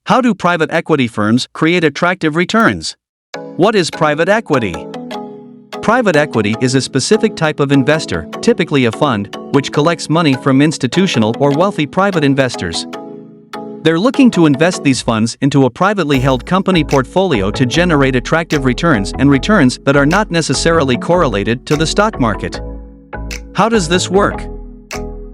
How do private equity firms create attractive returns? What is private equity? Private equity is a specific type of investor, typically a fund, which collects money from institutional or wealthy private investors. They're looking to invest these funds into a privately held company portfolio to generate attractive returns and returns that are not necessarily correlated to the stock market. How does this work?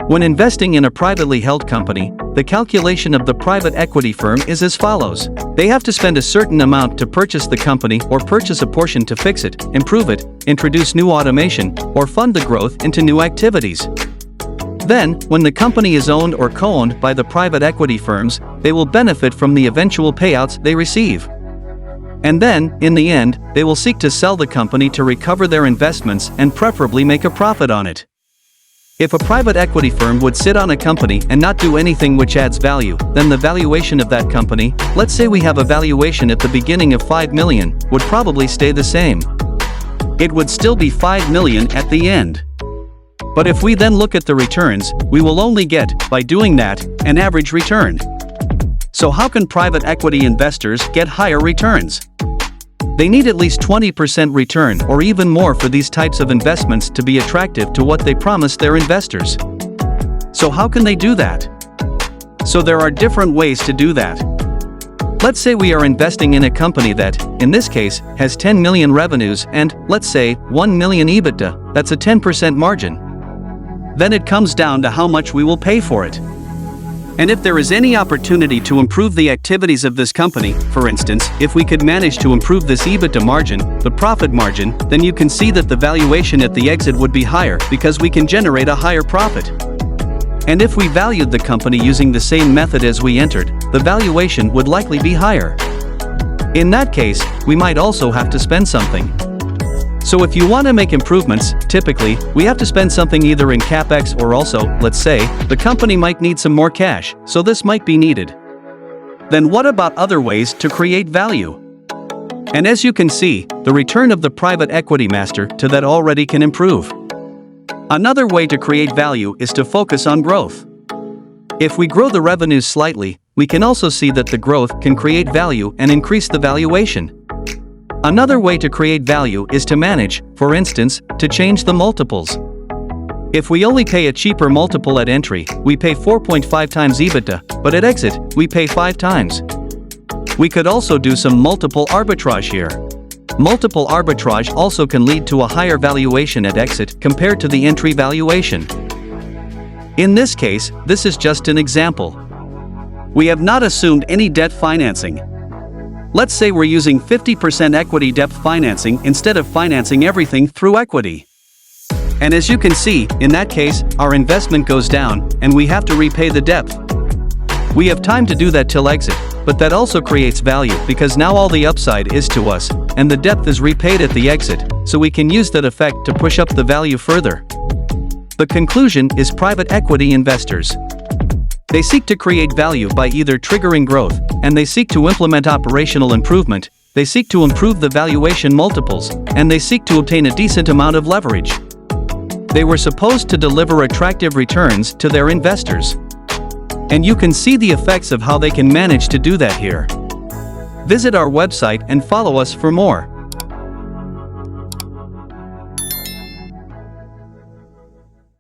When investing in a privately held company, the calculation of the private equity firm is as follows. They have to spend a certain amount to purchase the company or purchase a portion to fix it, improve it, introduce new automation, or fund the growth into new activities. Then, when the company is owned or co-owned by the private equity firms, they will benefit from the eventual payouts they receive. And then, in the end, they will seek to sell the company to recover their investments and preferably make a profit on it. If a private equity firm would sit on a company and not do anything which adds value, then the valuation of that company, let's say we have a valuation at the beginning of 5 million, would probably stay the same. It would still be 5 million at the end. But if we then look at the returns, we will only get, by doing that, an average return. So how can private equity investors get higher returns? They need at least 20% return or even more for these types of investments to be attractive to what they promise their investors. So how can they do that? So there are different ways to do that. Let's say we are investing in a company that, in this case, has 10 million revenues and, let's say, 1 million EBITDA, that's a 10% margin. Then it comes down to how much we will pay for it. And if there is any opportunity to improve the activities of this company, for instance, if we could manage to improve this EBITDA margin, the profit margin, then you can see that the valuation at the exit would be higher because we can generate a higher profit. And if we valued the company using the same method as we entered, the valuation would likely be higher. In that case, we might also have to spend something. So if you want to make improvements, typically, we have to spend something either in CapEx or also, let's say, the company might need some more cash, so this might be needed. Then what about other ways to create value? And as you can see, the return of the private equity master to that already can improve. Another way to create value is to focus on growth. If we grow the revenues slightly, we can also see that the growth can create value and increase the valuation. Another way to create value is to manage, for instance, to change the multiples. If we only pay a cheaper multiple at entry, we pay 4.5 times EBITDA, but at exit, we pay 5 times. We could also do some multiple arbitrage here. Multiple arbitrage also can lead to a higher valuation at exit compared to the entry valuation. In this case, this is just an example. We have not assumed any debt financing. Let's say we're using 50% equity debt financing instead of financing everything through equity. And as you can see, in that case, our investment goes down, and we have to repay the debt. We have time to do that till exit, but that also creates value because now all the upside is to us, and the debt is repaid at the exit, so we can use that effect to push up the value further. The conclusion is private equity investors. They seek to create value by either triggering growth, and they seek to implement operational improvement, they seek to improve the valuation multiples, and they seek to obtain a decent amount of leverage. They were supposed to deliver attractive returns to their investors. And you can see the effects of how they can manage to do that here. Visit our website and follow us for more.